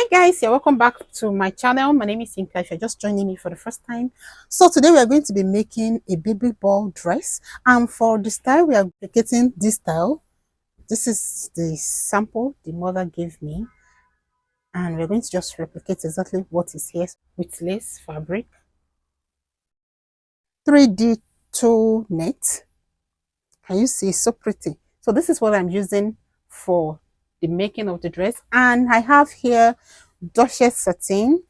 Guys, you're welcome back to my channel. My name is Cynthia. If you're just joining me for the first time, so today we are going to be making a baby ball dress, and for the style we are replicating this style. This is the sample the mother gave me, and we're going to just replicate exactly what is here with lace fabric, 3D toe net. Can you see? It's so pretty. So this is what I'm using for the making of the dress, and I have here Duchess satin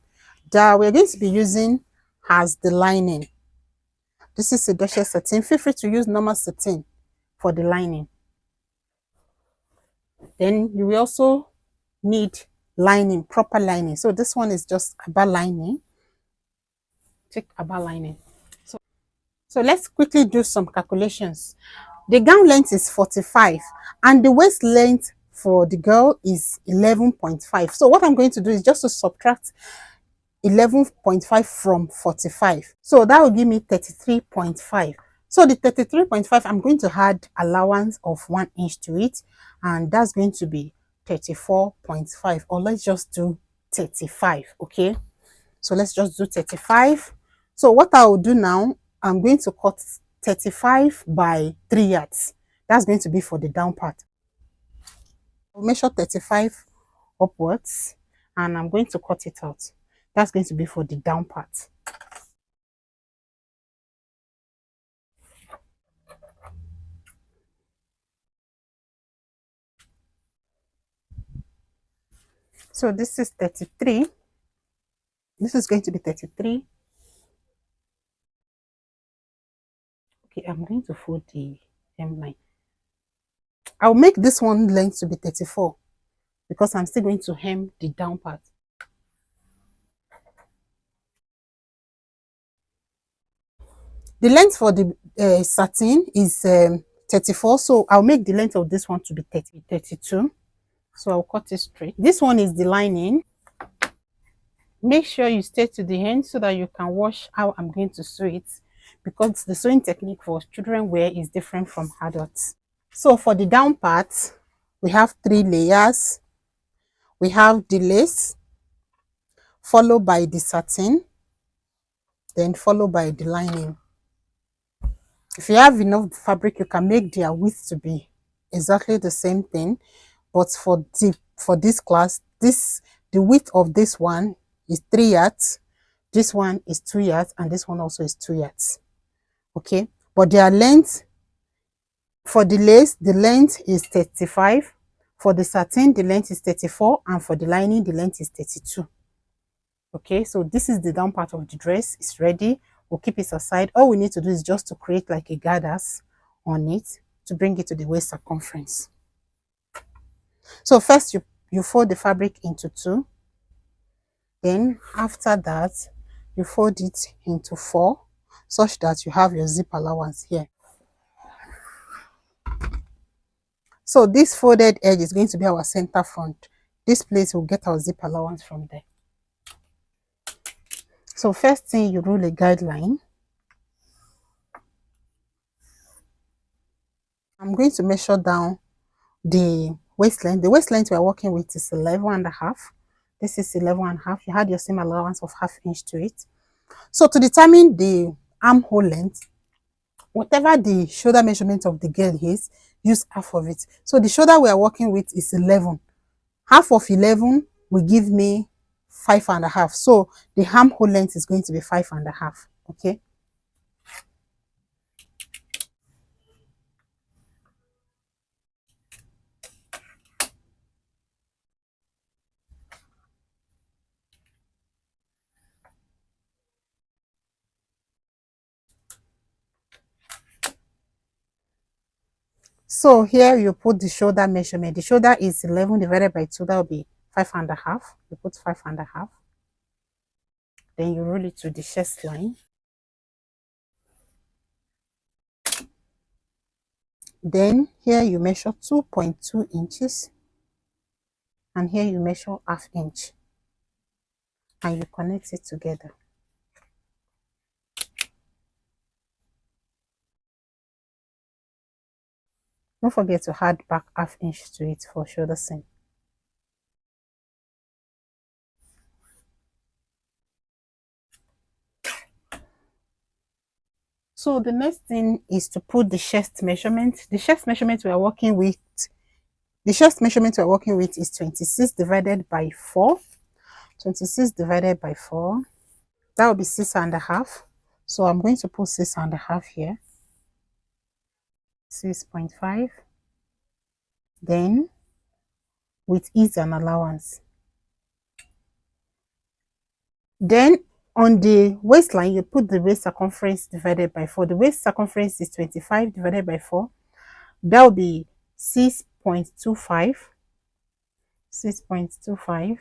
that we're going to be using as the lining. This is a Duchess satin. Feel free to use normal satin for the lining. Then you will also need lining, proper lining. So this one is just about lining. Take about lining. So let's quickly do some calculations. The gown length is 45 and the waist length for the girl is 11.5. So what I'm going to do is just to subtract 11.5 from 45. So that will give me 33.5. So the 33.5, I'm going to add allowance of 1 inch to it, and that's going to be 34.5, or let's just do 35. Okay, so let's just do 35. So what I will do now, I'm going to cut 35 by 3 yards. That's going to be for the down part. I'll measure 35 upwards and I'm going to cut it out. That's going to be for the down part. So this is 33. This is going to be 33. Okay, I'm going to fold the hemline. I'll make this one length to be 34 because I'm still going to hem the down part. The length for the satin is 34, so I'll make the length of this one to be 32. So I'll cut it straight. This one is the lining. Make sure you stay to the end so that you can watch how I'm going to sew it, because the sewing technique for children wear is different from adults. So for the down part, we have 3 layers. We have the lace, followed by the satin, then followed by the lining. If you have enough fabric, you can make their width to be exactly the same thing. But for this class, the width of this one is 3 yards, this one is 2 yards, and this one also is 2 yards. Okay, but their length, for the lace, the length is 35. For the satin, the length is 34, and for the lining, the length is 32. Okay, so this is the down part of the dress. It's ready. We'll keep it aside. All we need to do is just to create like a gathers on it to bring it to the waist circumference. So first you fold the fabric into 2. Then after that, you fold it into 4, such that you have your zip allowance here. So this folded edge is going to be our center front. This place will get our zip allowance from there. So first thing, you rule a guideline. I'm going to measure down the waist length. The waist length we are working with is 11.5. This is 11.5. You had your same allowance of ½ inch to it. So to determine the armhole length, whatever the shoulder measurement of the girl is, use half of it. So the shoulder we are working with is 11. Half of 11 will give me 5.5. So the armhole length is going to be 5.5. Okay. So here you put the shoulder measurement. The shoulder is 11 divided by 2. That will be 5.5. You put 5.5. Then you roll it to the chest line. Then here you measure 2.2 inches. And here you measure ½ inch. And you connect it together. Don't forget to add back ½ inch to it for shoulder seam. So the next thing is to put the chest measurement. The chest measurement we are working with, is 26 divided by 4. 26 divided by 4. That will be 6.5. So I'm going to put 6.5 here. 6.5. Then with ease and allowance. Then on the waistline, you put the waist circumference divided by 4. The waist circumference is 25 divided by 4. That will be 6.25. 6.25.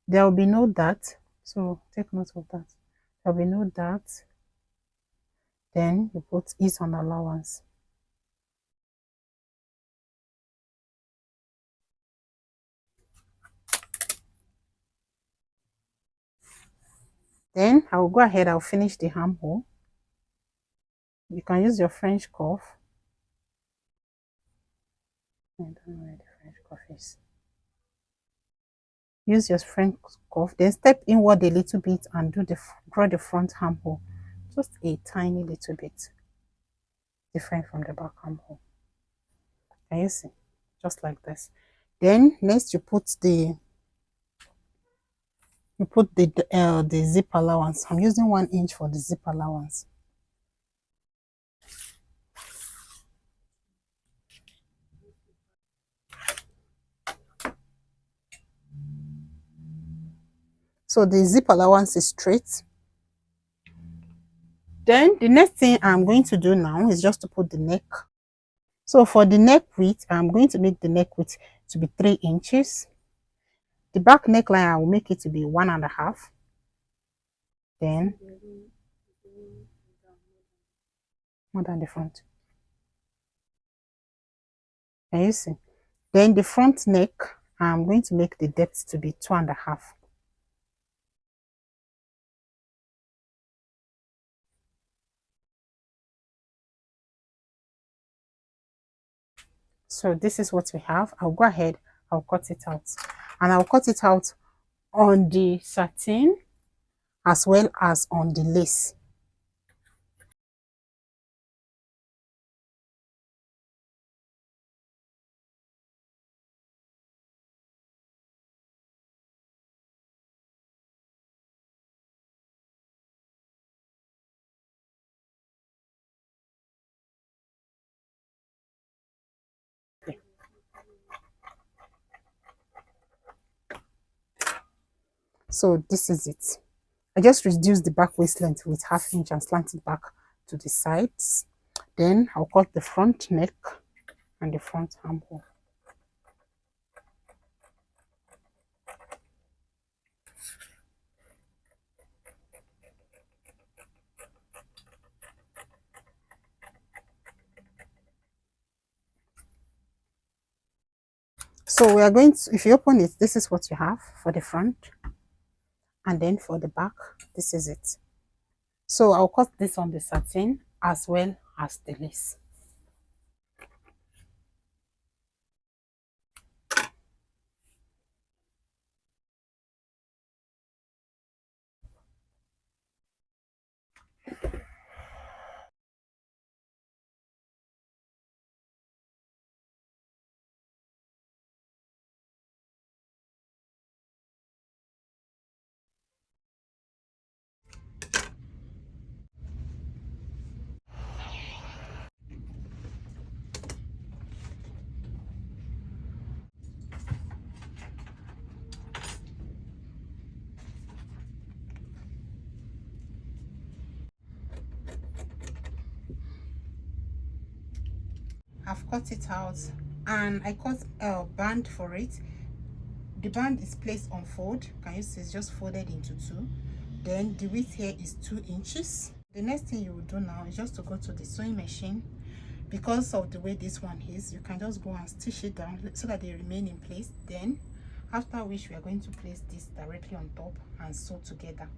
There will be no dot. So take note of that. There will be no dot. Then you put ease on allowance. Then I will go ahead, I'll finish the armhole. You can use your French cuff. I don't know where the French cuff is. Use your French cuff, then step inward a little bit and draw the front armhole. Just a tiny little bit different from the back armhole. Can you see? Just like this. Then next you put the zip allowance. I'm using 1 inch for the zip allowance. So the zip allowance is straight. Then the next thing I'm going to do now is just to put the neck. So for the neck width, I'm going to make the neck width to be 3 inches. The back neckline, I will make it to be 1.5. Then more than the front. Can you see? Then the front neck, I'm going to make the depth to be 2.5. So this is what we have. I'll go ahead, I'll cut it out. And I'll cut it out on the satin as well as on the lace. So this is it. I just reduced the back waist length with 1/2 inch and slant it back to the sides. Then I'll cut the front neck and the front armhole. So we are going to, if you open it, this is what you have for the front. And then for the back, this is it. So I'll cut this on the satin as well as the lace. I've cut it out and I cut a band for it. The band is placed on fold. Can you see it's just folded into 2? Then the width here is 2 inches. The next thing you will do now is just to go to the sewing machine. Because of the way this one is, you can just go and stitch it down so that they remain in place. Then after which we are going to place this directly on top and sew together.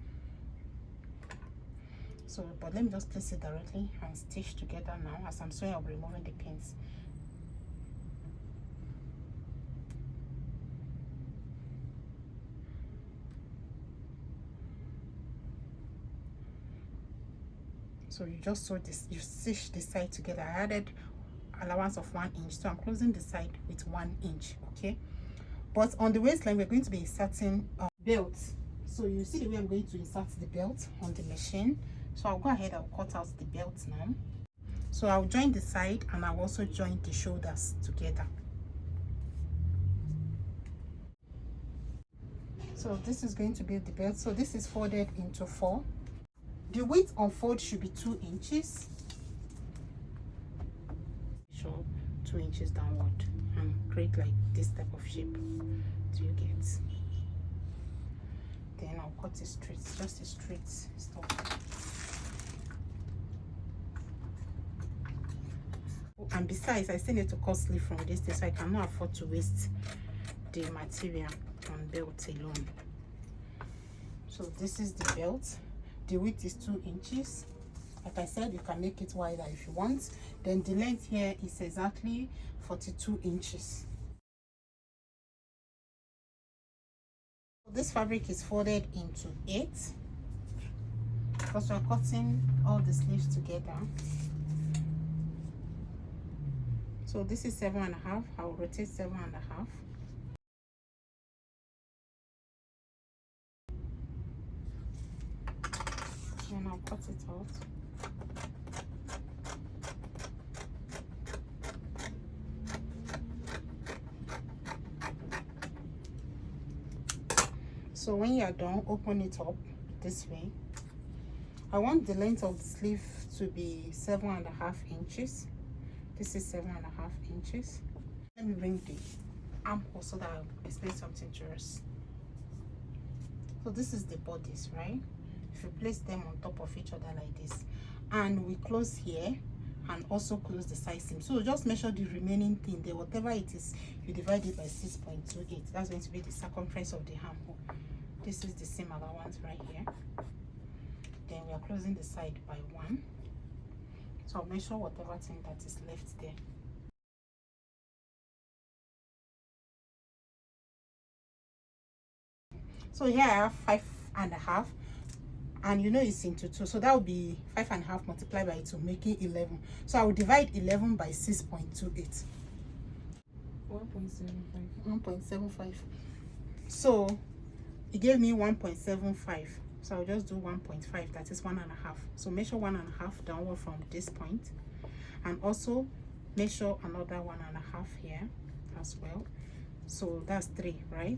So but let me just place it directly and stitch together now. As I'm sewing, I'll be removing the pins. So you just sew this, you stitch the side together. I added allowance of 1 inch, so I'm closing the side with 1 inch. Okay, but on the waistline we're going to be inserting belt. So you see the way I'm going to insert the belt on the machine. So I'll go ahead, I'll cut out the belt now. So I'll join the side and I'll also join the shoulders together. So this is going to be the belt. So this is folded into 4. The width on fold should be 2 inches. So 2 inches downward and create like this type of shape. Do you get? Then I'll cut it straight, just a straight stuff. And besides, I still need to cut sleeve from this thing, so I cannot afford to waste the material on belt alone. So this is the belt. The width is 2 inches. Like I said, you can make it wider if you want. Then the length here is exactly 42 inches. This fabric is folded into 8 because we're cutting all the sleeves together. So this is 7.5. I'll rotate 7.5. And I'll cut it out. So when you are done, open it up this way. I want the length of the sleeve to be 7.5 inches. This is 7.5 inches. Let me bring the armhole so that I'll explain something to us. So this is the bodice, right? If you place them on top of each other like this, and we close here and also close the side seam. So just measure the remaining thing there, whatever it is, you divide it by 6.28. That's going to be the circumference of the armhole. This is the seam allowance right here. Then we are closing the side by 1. So I'll measure whatever thing that is left there. So here I have 5.5, and you know it's into 2, so that will be 5.5 multiplied by 2, making 11. So I will divide 11 by 6.28. 1.75. So it gave me 1.75. So I'll just do 1.5, that is 1.5. So measure 1.5 downward from this point, and also measure another 1.5 here as well. So that's 3, right?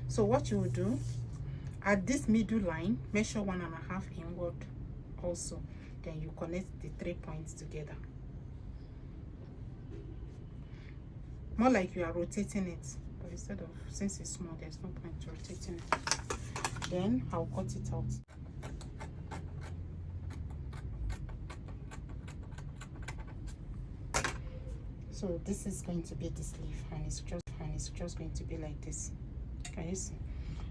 So what you will do at this middle line, measure 1.5 inward also. Then you connect the 3 points together. More like you are rotating it, but instead of, since it's small, there's no point rotating it. Then I'll cut it out. So this is going to be the sleeve, and it's just going to be like this. Can you see?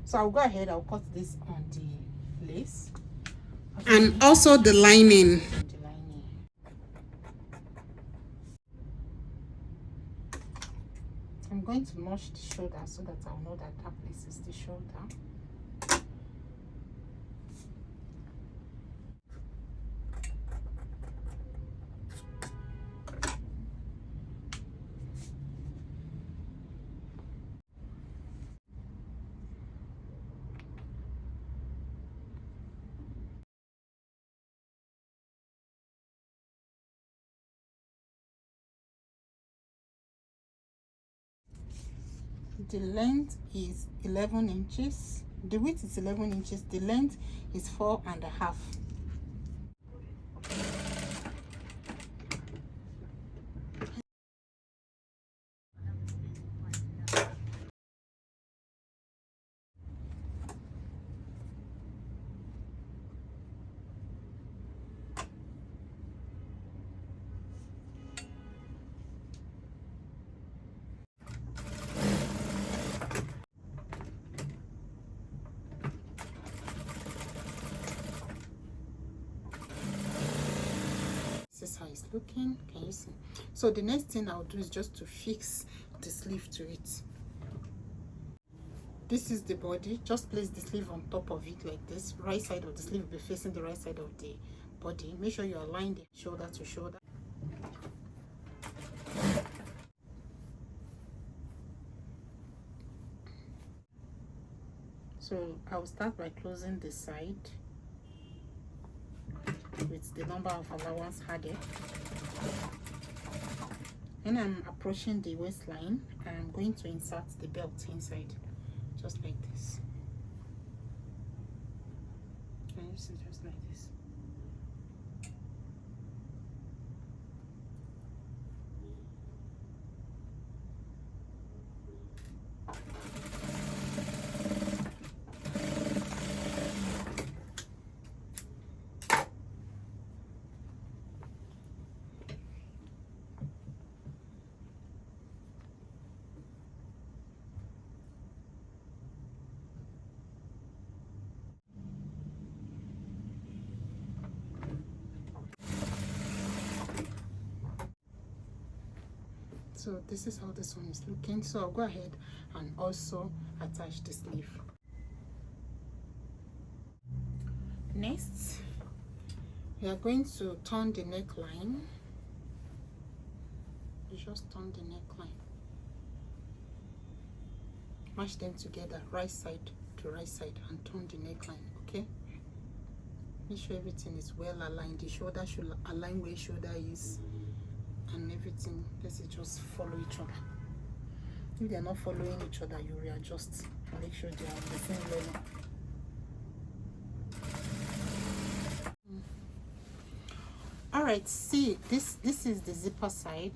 So I'll go ahead, I'll cut this on the lace and also the lining. I'm going to notch the shoulder so that I'll know that that place is the shoulder. The length is 11 inches. The width is 11 inches. The length is 4.5. This is how it's looking. Can you see? So the next thing I'll do is just to fix the sleeve to it. This is the body. Just place the sleeve on top of it like this. Right side of the sleeve will be facing the right side of the body, make sure you align the shoulder to shoulder. So I'll start by closing the side with the number of allowance added. When I'm approaching the waistline, I'm going to insert the belt inside, just like this. Can you see, just like this? So this is how this one is looking. So I'll go ahead and also attach the sleeve. Next, we are going to turn the neckline. You just turn the neckline. Match them together, right side to right side, and turn the neckline, okay? Make sure everything is well aligned. The shoulder should align where shoulder is, and everything. Let's just follow each other. If they are not following each other, you readjust. Make sure they are on the same level. All right, see, this is the zipper side.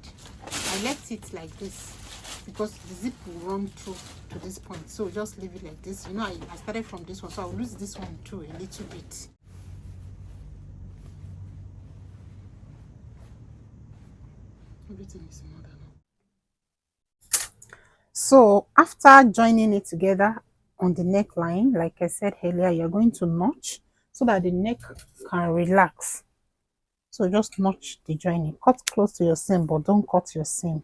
I left it like this because the zip will run through to this point, so just leave it like this. You know, I started from this one, so I'll lose this one too a little bit. Everything is in order now. So after joining it together on the neckline, like I said earlier, you're going to notch so that the neck can relax. So just notch the joining. Cut close to your seam, but don't cut your seam.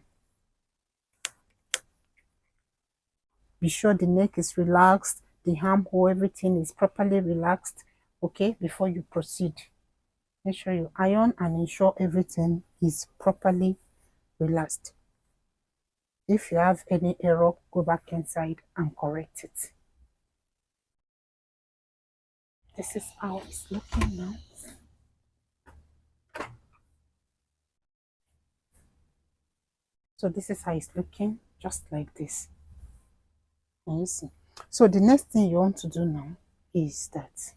Be sure the neck is relaxed, the armhole, everything is properly relaxed, okay, before you proceed. Make sure you iron and ensure everything is properly relaxed. If you have any error, go back inside and correct it. This is how it's looking now. So this is how it's looking, just like this. Can you see? So the next thing you want to do now is that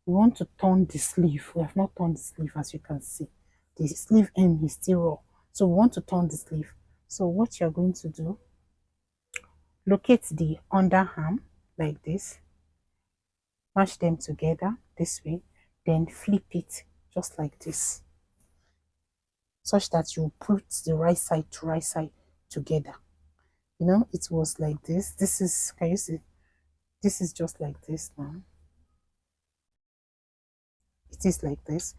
we want to turn the sleeve. We have not turned the sleeve, as you can see. The sleeve end is still raw. So we want to turn the sleeve. So what you're going to do, locate the underarm like this. Match them together this way. Then flip it just like this, such that you put the right side to right side together. You know, it was like this. This is, can you see? This is just like this now. It is like this.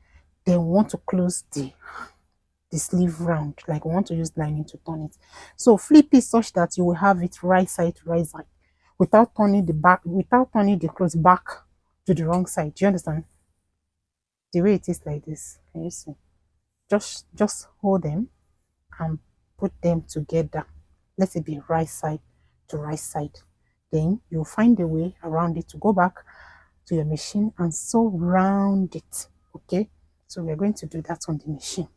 Then we want to close the sleeve round, like we want to use lining to turn it. So flip it such that you will have it right side to right side without turning the back, without turning the clothes back to the wrong side. Do you understand? The way it is like this. Can you see? Just hold them and put them together. Let it be right side to right side. Then you'll find a way around it to go back to your machine and sew round it. Okay, so we're going to do that on the machine.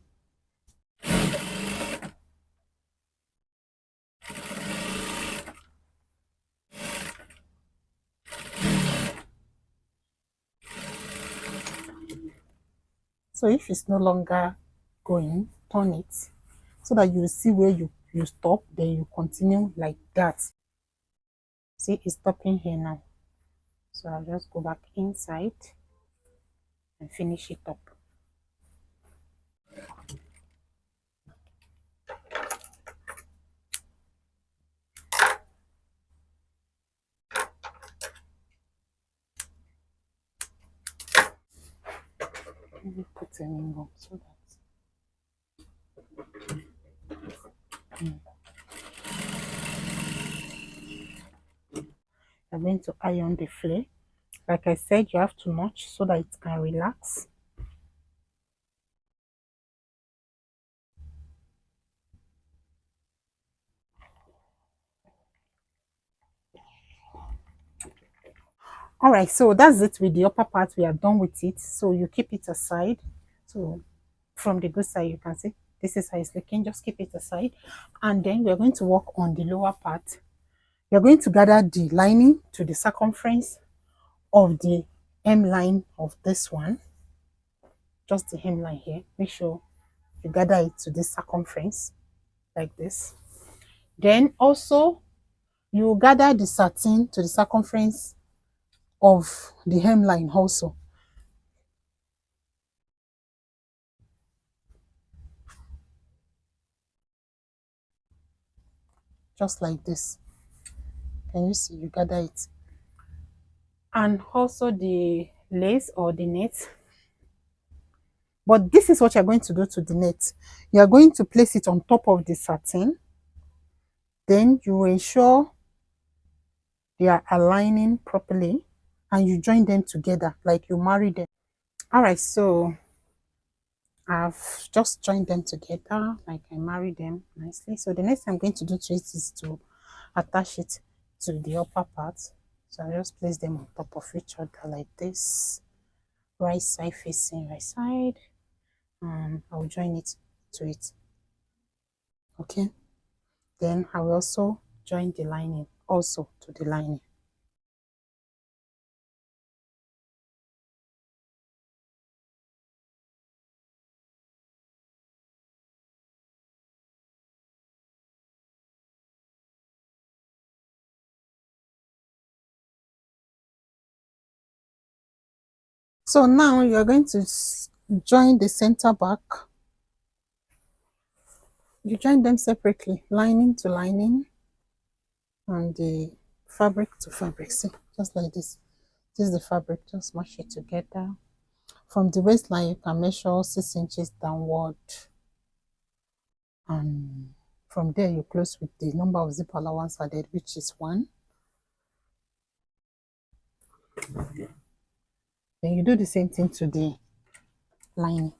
So if it's no longer going, turn it so that you see where you stop, then you continue like that. See, it's stopping here now. So I'll just go back inside and finish it up. Let me put a ring up so that I'm going to iron the flare Like I said, you have to notch so that it can relax. All right, so that's it with the upper part. We are done with it. So you keep it aside. So from the good side, you can see this is how it's looking. Just keep it aside. And then we're going to work on the lower part. You're going to gather the lining to the circumference of the hemline of this one. Just the hemline here. Make sure you gather it to this circumference like this. Then also you gather the satin to the circumference of the hemline also. Just like this. Can you see? You gather it. And also the lace or the net. But this is what you're going to do to the net. You're going to place it on top of the satin. Then you ensure they are aligning properly and you join them together like you marry them. All right, so I've just joined them together like I married them nicely. So the next thing I'm going to do to it is to attach it to the upper part. So I just place them on top of each other like this, right side facing right side, and I'll join it to it. Okay, then I will also join the lining also to the lining. So now you're going to join the center back. You join them separately, lining to lining and the fabric to fabric. See, just like this. This is the fabric, just mash it together. From the waistline, you can measure 6 inches downward. And from there, you close with the number of zip allowance added, which is 1. Then you do the same thing to the lining.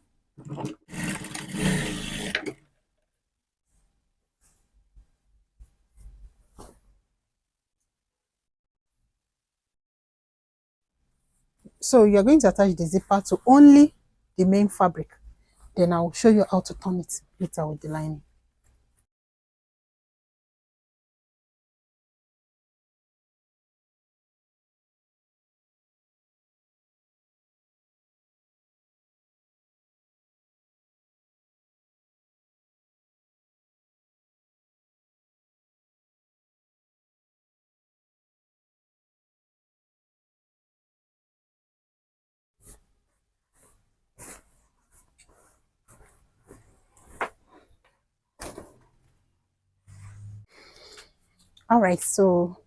So you're going to attach the zipper to only the main fabric. Then I'll show you how to turn it later with the lining. All right, so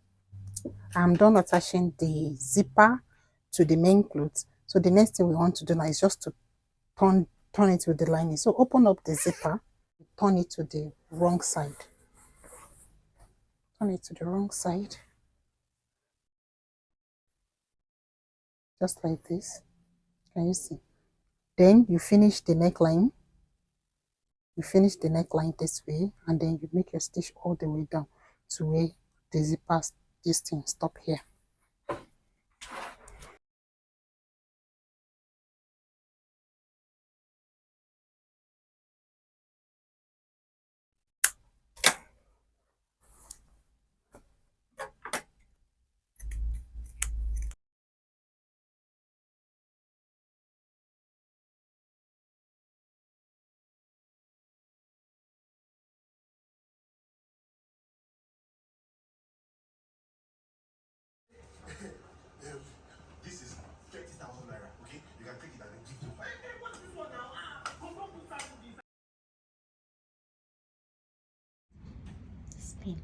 I'm done attaching the zipper to the main clothes. So the next thing we want to do now is just to turn it with the lining. So open up the zipper, turn it to the wrong side. Turn it to the wrong side. Just like this. Can you see? Then you finish the neckline. You finish the neckline this way, and then you make your stitch all the way down to where the zipper, this thing stop here. This is 20,000 naira. Okay, you can take it and then give to 5. What's this one now? Spin.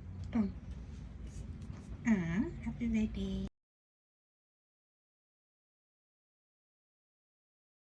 Happy birthday.